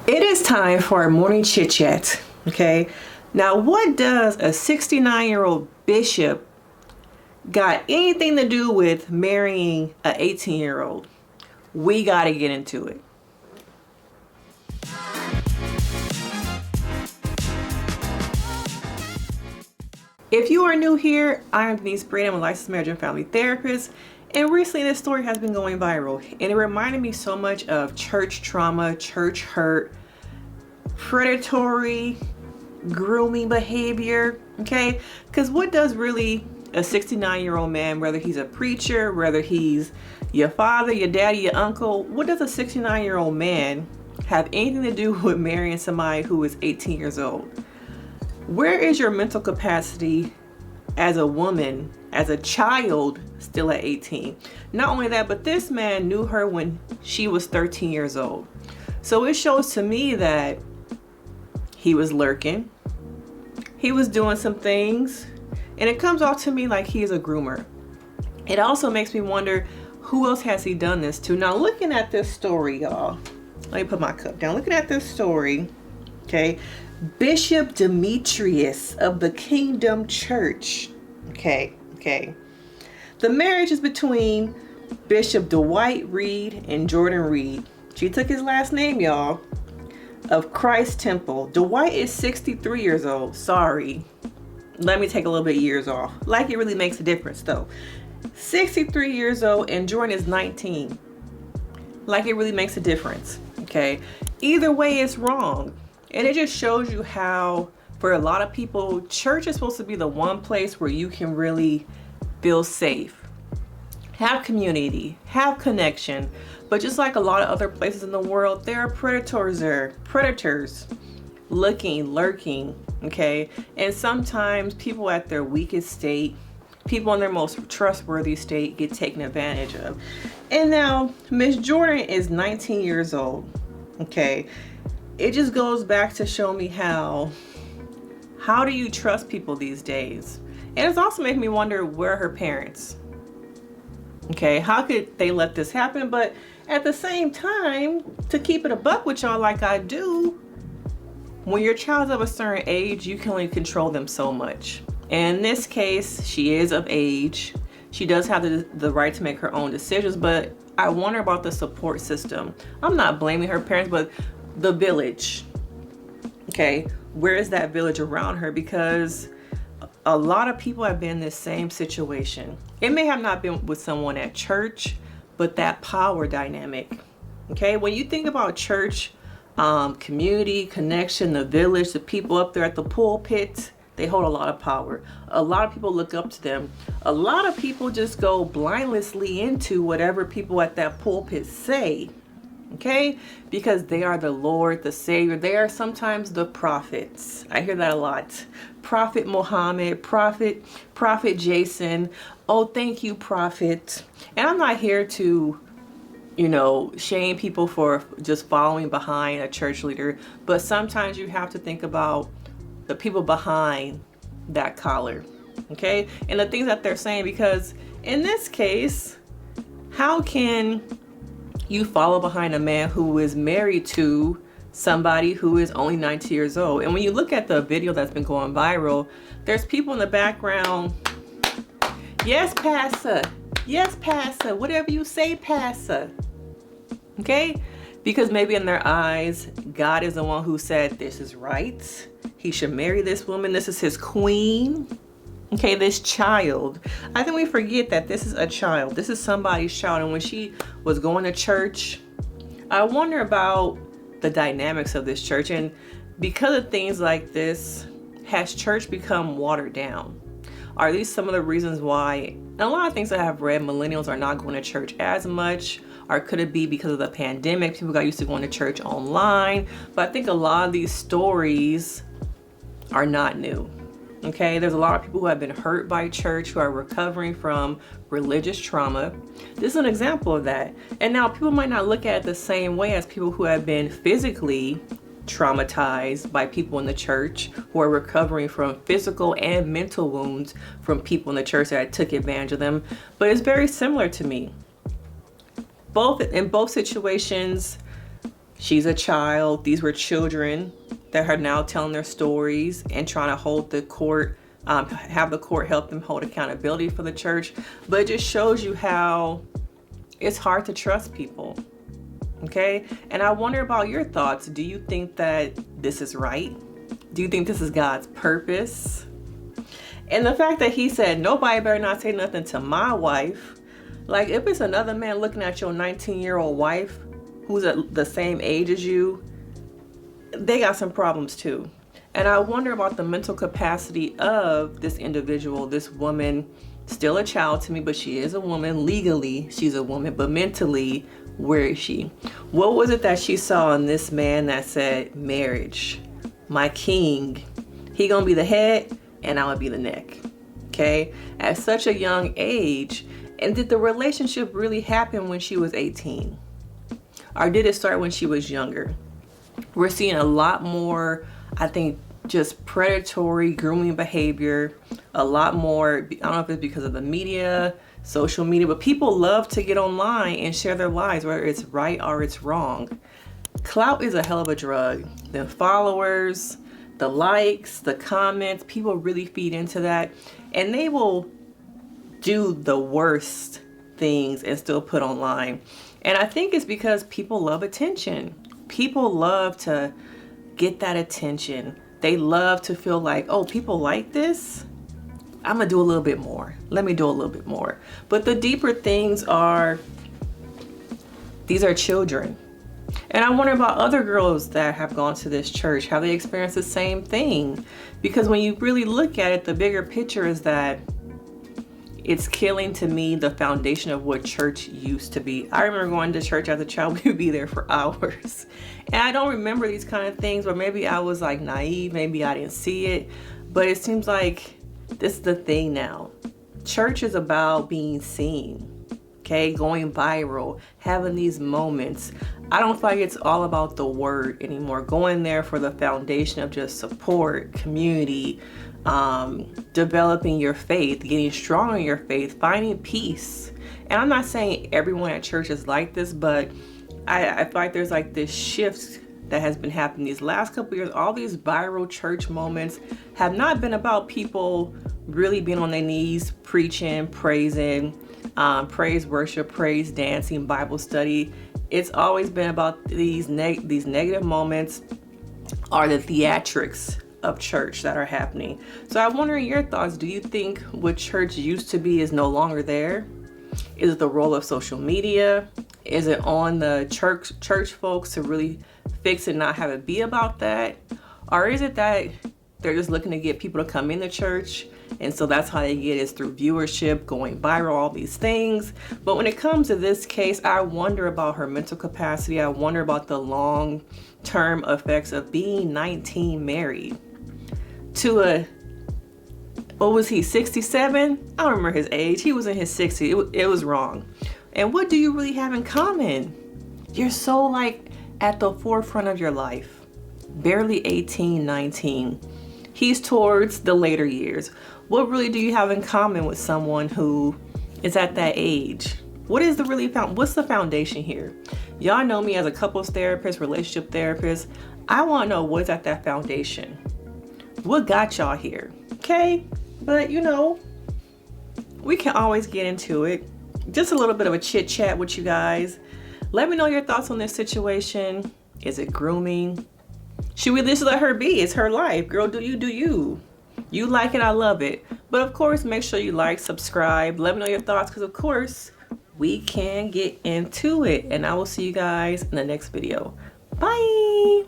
It is time for our morning chit chat. Okay. Now, what does a 69-year-old bishop got anything to do with marrying an 18-year-old? We got to get into it. If you are new here, I am Denise Brady. I'm a licensed marriage and family therapist. And recently this story has been going viral. And it reminded me so much of church trauma, church hurt, predatory grooming behavior. Okay? Because what does really a 69-year-old man, whether he's a preacher, whether he's your father, your daddy, your uncle, what does a 69-year-old man have anything to do with marrying somebody who is 18 years old? Where is your mental capacity as a woman, as a child, still at 18? Not only that, but this man knew her when she was 13 years old. So it shows to me that he was lurking. He was doing some things. And it comes off to me like he is a groomer. It also makes me wonder, who else has he done this to? Now, looking at this story, y'all. Let me put my cup down. Looking at this story, okay. Bishop Demetrius of the Kingdom Church. Okay. The marriage is between Bishop Dwight Reed and Jordan Reed. She took his last name, y'all. Of Christ Temple. Dwight is 63 years old. Sorry. Let me take a little bit of years off. Like it really makes a difference though. 63 years old and Jordan is 19. Like it really makes a difference. Okay. Either way, it's wrong. And it just shows you how, for a lot of people, church is supposed to be the one place where you can really feel safe, have community, have connection. But just like a lot of other places in the world, there are predators lurking, okay? And sometimes people at their weakest state, people in their most trustworthy state get taken advantage of. And now, Miss Jordan is 19 years old, okay? It just goes back to show me how do you trust people these days? And it's also making me wonder, where are her parents? Okay, how could they let this happen? But at the same time, to keep it a buck with y'all like I do, when your child's of a certain age, you can only control them so much. And in this case, she is of age. She does have the right to make her own decisions, but I wonder about the support system. I'm not blaming her parents, but the village. Okay, where is that village around her? Because a lot of people have been in this same situation. It may have not been with someone at church, but that power dynamic. Okay, when you think about church, community, connection, the village, the people up there at the pulpit, they hold a lot of power. A lot of people look up to them. A lot of people just go blindlessly into whatever people at that pulpit say. Okay, because they are the Lord, the Savior. They are sometimes the prophets. I hear that a lot. Prophet Muhammad, Prophet Jason. Oh, thank you, Prophet. And I'm not here to, shame people for just following behind a church leader. But sometimes you have to think about the people behind that collar. Okay, and the things that they're saying, because in this case, how can you follow behind a man who is married to somebody who is only 19 years old? And when you look at the video that's been going viral, there's people in the background. Yes, Pastor. Yes, Pastor. Whatever you say, Pastor. Okay? Because maybe in their eyes, God is the one who said, this is right. He should marry this woman. This is his queen. Okay, this child. I think we forget that this is a child. This is somebody's child. And when she was going to church, I wonder about the dynamics of this church. And because of things like this, has church become watered down? Are these some of the reasons why, and a lot of things I have read, millennials are not going to church as much? Or could it be because of the pandemic? People got used to going to church online. But I think a lot of these stories are not new. Okay, there's a lot of people who have been hurt by church, who are recovering from religious trauma. This is an example of that. And now people might not look at it the same way as people who have been physically traumatized by people in the church, who are recovering from physical and mental wounds from people in the church that took advantage of them. But it's very similar to me. In both situations, She's a child. These were children that are now telling their stories and trying to hold the court, have the court help them hold accountability for the church. But it just shows you how it's hard to trust people. Okay? And I wonder about your thoughts. Do you think that this is right? Do you think this is God's purpose? And the fact that he said, nobody better not say nothing to my wife. Like, if it's another man looking at your 19-year-old wife who's at the same age as you, they got some problems too. And I wonder about the mental capacity of this individual, this woman, still a child to me, but she is a woman. Legally, she's a woman, but mentally, where is she? What was it that she saw in this man that said, marriage, my king, he gonna be the head and I'll be the neck? Okay, at such a young age. And did the relationship really happen when she was 18? Or did it start when she was younger? We're seeing a lot more, I think, just predatory grooming behavior. A lot more, I don't know if it's because of the media, social media, but people love to get online and share their lives, whether it's right or it's wrong. Clout is a hell of a drug. The followers, the likes, the comments, people really feed into that. And they will do the worst things and still put online. And I think it's because people love attention. People love to get that attention. They love to feel like, oh, people like this? I'm gonna do a little bit more. Let me do a little bit more. But the deeper things are, these are children. And I wonder about other girls that have gone to this church, how they experience the same thing. Because when you really look at it, the bigger picture is that it's killing, to me, the foundation of what church used to be. I remember going to church as a child. We would be there for hours. And I don't remember these kind of things, or maybe I was like naive, maybe I didn't see it. But it seems like this is the thing now. Church is about being seen, okay? Going viral, having these moments. I don't feel like it's all about the word anymore. Going there for the foundation of just support, community, developing your faith, getting strong in your faith, finding peace. And I'm not saying everyone at church is like this, but I feel like there's like this shift that has been happening these last couple of years. All these viral church moments have not been about people really being on their knees, preaching, praising, praise worship, praise dancing, Bible study. It's always been about these negative moments, or the theatrics of church that are happening. So I'm wondering your thoughts. Do you think what church used to be is no longer there? Is it the role of social media? Is it on the church folks to really fix it, not have it be about that? Or is it that they're just looking to get people to come into church, and so that's how they get is through viewership, going viral, all these things? But when it comes to this case, I wonder about her mental capacity. I wonder about the long-term effects of being 19 married to a, what was he, 67? I don't remember his age. He was in his 60s. It was wrong. And what do you really have in common? You're so like at the forefront of your life. Barely 18, 19. He's towards the later years. What really do you have in common with someone who is at that age? What is what's the foundation here? Y'all know me as a couples therapist, relationship therapist. I want to know what's at that foundation. What got y'all here? Okay? But you know, we can always get into it. Just a little bit of a chit chat with you guys. Let me know your thoughts on this situation. Is it grooming? Should we just let her be? It's her life. Girl, do you. You like it, I love it. But of course, make sure you like, subscribe. Let me know your thoughts, because of course, we can get into it. And I will see you guys in the next video. Bye.